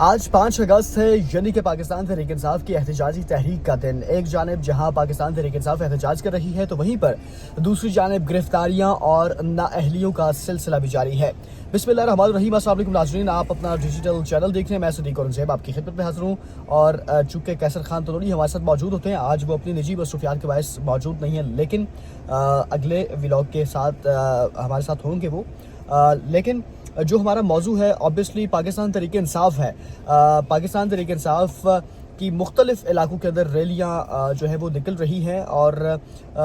آج 5 اگست ہے، یعنی کہ پاکستان تحریک انصاف کی احتجاجی تحریک کا دن۔ ایک جانب جہاں پاکستان تحریک انصاف احتجاج کر رہی ہے تو وہیں پر دوسری جانب گرفتاریاں اور نااہلیوں کا سلسلہ بھی جاری ہے۔ بسم اللہ الرحمن الرحیم۔ السلام علیکم ناظرین، آپ اپنا ڈیجیٹل چینل دیکھ رہے ہیں، میں صدیق اورنگزیب آپ کی خدمت میں حاضر ہوں۔ اور چونکہ کیسر خان تنوری ہمارے ساتھ موجود ہوتے ہیں، آج وہ اپنی نجی مصروفیات کے باعث موجود نہیں ہیں، لیکن اگلے ولاگ کے ساتھ ہمارے ساتھ ہوں گے وہ۔ لیکن جو ہمارا موضوع ہے obviously پاکستان تحریک انصاف ہے۔ پاکستان تحریک انصاف کی مختلف علاقوں کے اندر ریلیاں جو ہے وہ نکل رہی ہیں، اور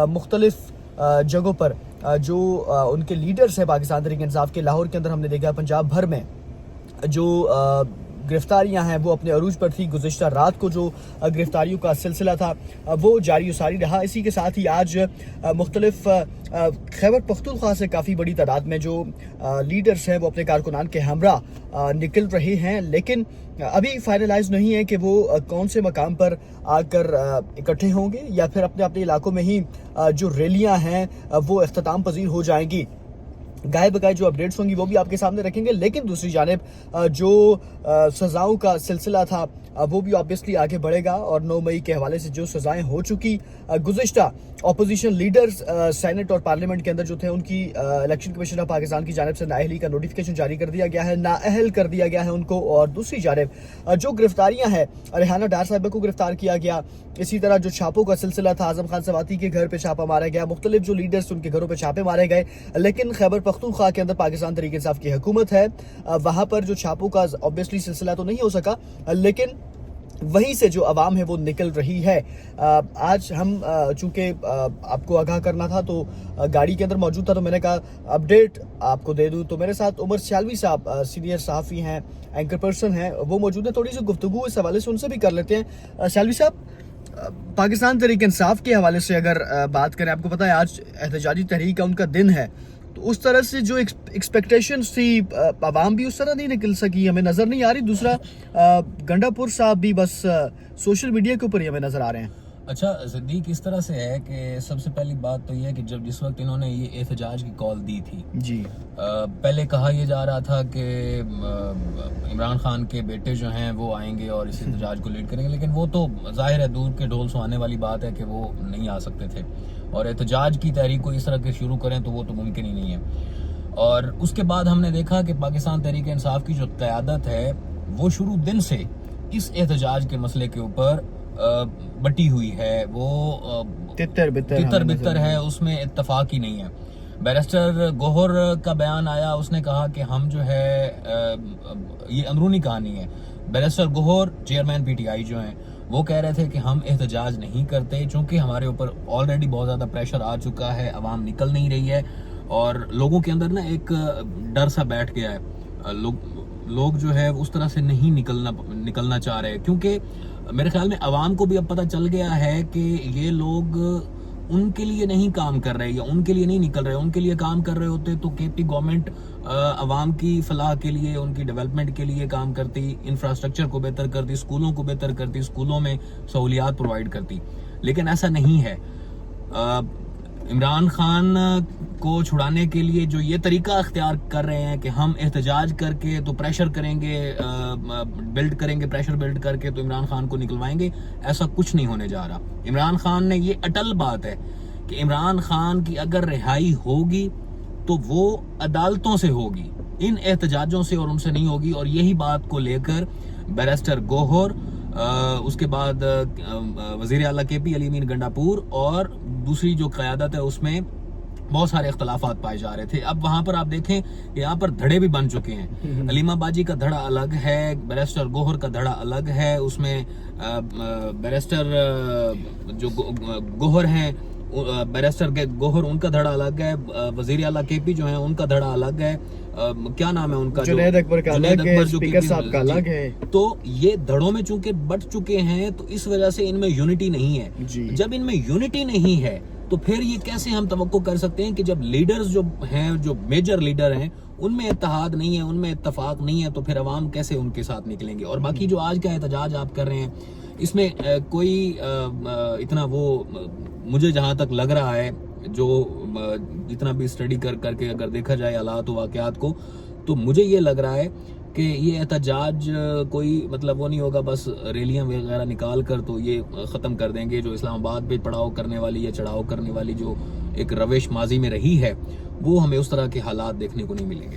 مختلف جگہوں پر جو ان کے لیڈرز ہیں پاکستان تحریک انصاف کے، لاہور کے اندر ہم نے دیکھا، پنجاب بھر میں جو گرفتاریاں ہیں وہ اپنے عروج پر تھی۔ گزشتہ رات کو جو گرفتاریوں کا سلسلہ تھا وہ جاری و ساری رہا۔ اسی کے ساتھ ہی آج مختلف خیبر پختونخوا سے کافی بڑی تعداد میں جو لیڈرز ہیں وہ اپنے کارکنان کے ہمراہ نکل رہے ہیں، لیکن ابھی فائنلائز نہیں ہے کہ وہ کون سے مقام پر آ کر اکٹھے ہوں گے، یا پھر اپنے اپنے علاقوں میں ہی جو ریلیاں ہیں وہ اختتام پذیر ہو جائیں گی۔ گائے بگائے جو اپڈیٹس ہوں گی وہ بھی آپ کے سامنے رکھیں گے، لیکن دوسری جانب جو سزاؤں کا سلسلہ تھا وہ بھی آبویسلی آگے بڑھے گا، اور 9 مئی کے حوالے سے جو سزائیں ہو چکی، گزشتہ اپوزیشن لیڈرز سینٹ اور پارلیمنٹ کے اندر جو تھے ان کی الیکشن کمیشن آف پاکستان کی جانب سے نااہلی کا نوٹیفیکیشن جاری کر دیا گیا ہے، نااہل کر دیا گیا ہے ان کو۔ اور دوسری جانب جو گرفتاریاں ہیں، ریحانہ ڈار صاحبہ کو گرفتار کیا گیا، اسی طرح جو چھاپوں کا سلسلہ تھا، اعظم خان سواتی کے گھر پہ چھاپا مارا گیا، مختلف جو لیڈرز ان کے گھروں پہ چھاپے مارے گئے، لیکن خیبر پختونخوا کے اندر پاکستان تحریک انصاف کی حکومت ہے، وہاں پر جو چھاپوں کا obviously سلسلہ تو نہیں ہو سکا، لیکن وہیں سے جو عوام ہے وہ نکل رہی ہے۔ آج ہم چونکہ آپ کو آگاہ کرنا تھا تو گاڑی کے اندر موجود تھا، تو میں نے کہا اپڈیٹ آپ کو دے دوں۔ تو میرے ساتھ عمر سیالوی صاحب سینئر صحافی ہیں، اینکر پرسن ہیں، وہ موجود ہیں۔ تھوڑی سی گفتگو اس حوالے سے ان سے بھی کر لیتے ہیں۔ سیالوی صاحب، پاکستان تحریک انصاف کے حوالے سے اگر بات کریں، آپ کو پتہ ہے آج احتجاجی تحریک کا ان کا دن ہے، تو اس طرح سے جو ایکسپیکٹیشنز تھی، عوام بھی اس طرح نہیں نکل سکی، ہمیں نظر نہیں آ رہی۔ دوسرا گنڈا پور صاحب بھی بس سوشل میڈیا کے اوپر ہی ہمیں نظر آ رہے ہیں۔ اچھا صدیق، اس طرح سے ہے کہ سب سے پہلی بات تو یہ ہے کہ جس وقت انہوں نے یہ احتجاج کی کال دی تھی، جی، پہلے کہا یہ جا رہا تھا کہ عمران خان کے بیٹے جو ہیں وہ آئیں گے اور اس احتجاج کو لیڈ کریں گے، لیکن وہ تو ظاہر ہے دور کے ڈھول سہانے والی بات ہے کہ وہ نہیں آ سکتے تھے، اور احتجاج کی تحریک کو اس طرح کے شروع کریں تو وہ تو ممکن ہی نہیں ہے۔ اور اس کے بعد ہم نے دیکھا کہ پاکستان تحریک انصاف کی جو قیادت ہے وہ شروع دن سے اس احتجاج کے مسئلے کے اوپر بٹی ہوئی ہے، وہ تتر بتر ہے، اس میں اتفاق ہی نہیں ہے۔ بیرسٹر گوہر کا بیان آیا، اس نے کہا کہ ہم جو ہے یہ اندرونی کہانی ہے، بیرسٹر گوہر چیئرمین پی ٹی آئی جو ہیں وہ کہہ رہے تھے کہ ہم احتجاج نہیں کرتے، چونکہ ہمارے اوپر آلریڈی بہت زیادہ پریشر آ چکا ہے، عوام نکل نہیں رہی ہے، اور لوگوں کے اندر نا ایک ڈر سا بیٹھ گیا ہے، لوگ جو ہے اس طرح سے نہیں نکلنا چاہ رہے، کیونکہ میرے خیال میں عوام کو بھی اب پتہ چل گیا ہے کہ یہ لوگ ان کے لیے نہیں کام کر رہے، یا ان کے لیے نہیں نکل رہے، ان کے لیے کام کر رہے ہوتے تو کے پی گورنمنٹ عوام کی فلاح کے لیے، ان کی ڈیولپمنٹ کے لیے کام کرتی، انفراسٹرکچر کو بہتر کرتی، اسکولوں کو بہتر کرتی، اسکولوں میں سہولیات پرووائڈ کرتی، لیکن ایسا نہیں ہے۔ عمران خان کو چھڑانے کے لیے جو یہ طریقہ اختیار کر رہے ہیں کہ ہم احتجاج کر کے تو پریشر کریں گے، پریشر بلڈ کر کے تو عمران خان کو نکلوائیں گے، ایسا کچھ نہیں ہونے جا رہا۔ عمران خان نے یہ اٹل بات ہے کہ عمران خان کی اگر رہائی ہوگی تو وہ عدالتوں سے ہوگی، ان احتجاجوں سے اور ان سے نہیں ہوگی، اور یہی بات کو لے کر بیرسٹر گوہر، اس کے بعد وزیر اعلیٰ کے پی علی امین گنڈا پور اور دوسری جو قیادت ہے اس میں بہت سارے اختلافات پائے جا رہے تھے۔ اب وہاں پر آپ دیکھیں کہ یہاں پر دھڑے بھی بن چکے ہیں، علیمہ باجی کا دھڑا الگ ہے، بیرسٹر گوہر کا دھڑا الگ ہے، اس میں بیرسٹر جو گوہر ہیں، بیرسٹر گوہر ان کا دھڑا الگ ہے، وزیر اعلیٰ کے پی جو ہیں ان کا دھڑا الگ ہے، کیا نام ہے ان کا، جنید اکبر کا الگ ہے، اسپیکر صاحب کا الگ ہے۔ تو یہ دھڑوں میں چونکہ بٹ چکے ہیں تو اس وجہ سے ان میں یونٹی نہیں ہے۔ جب ان میں یونٹی نہیں ہے تو پھر یہ کیسے ہم توقع کر سکتے ہیں کہ جب لیڈرز جو ہیں، جو میجر لیڈر ہیں، ان میں اتحاد نہیں ہے، ان میں اتفاق نہیں ہے، تو پھر عوام کیسے ان کے ساتھ نکلیں گے؟ اور باقی جو آج کا احتجاج آپ کر رہے ہیں، اس میں کوئی اتنا وہ مجھے جہاں تک لگ رہا ہے، جو جتنا بھی اسٹڈی کر کے اگر دیکھا جائے حالات و واقعات کو، تو مجھے یہ لگ رہا ہے کہ یہ احتجاج کوئی مطلب وہ نہیں ہوگا بس ریلیاں وغیرہ نکال کر تو یہ ختم کر دیں گے. جو اسلام آباد پہ پڑاؤ کرنے والی یا چڑھاؤ کرنے والی جو ایک روش ماضی میں رہی ہے وہ ہمیں اس طرح کے حالات دیکھنے کو نہیں ملیں گے.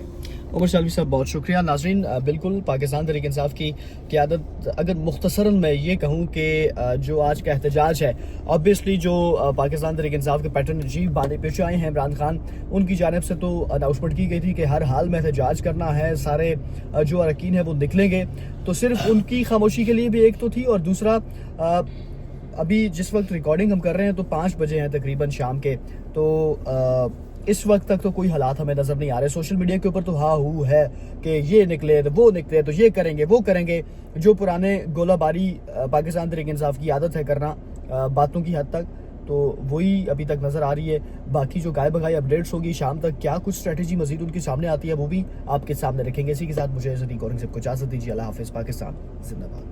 عمر شالوی صاحب بہت شکریہ. ناظرین بالکل پاکستان تحریک انصاف کی قیادت, اگر مختصراً میں یہ کہوں کہ جو آج کا احتجاج ہے آبویسلی جو پاکستان تحریک انصاف کے پیٹرن چیف بانے پیش آئے ہیں عمران خان, ان کی جانب سے تو اناؤنسمنٹ کی گئی تھی کہ ہر حال میں احتجاج کرنا ہے, سارے جو اراکین ہیں وہ نکلیں گے. تو صرف ان کی خاموشی کے لیے بھی ایک تو تھی, اور دوسرا ابھی جس وقت ریکارڈنگ ہم کر رہے ہیں تو 5 بجے ہیں تقریباً شام کے, تو اس وقت تک تو کوئی حالات ہمیں نظر نہیں آ رہے. سوشل میڈیا کے اوپر تو ہا ہو ہے کہ یہ نکلے تو وہ نکلے تو یہ کریں گے وہ کریں گے, جو پرانے گولہ باری پاکستان تحریک انصاف کی عادت ہے کرنا باتوں کی حد تک, تو وہی ابھی تک نظر آ رہی ہے. باقی جو گائے بگائی اپڈیٹس ہوگی شام تک, کیا کچھ اسٹریٹجی مزید ان کی سامنے آتی ہے وہ بھی آپ کے سامنے رکھیں گے. اسی کے ساتھ مجھے صدیق اورنگزیب کو اجازت دیجیے. اللہ حافظ. پاکستان زندہ باد.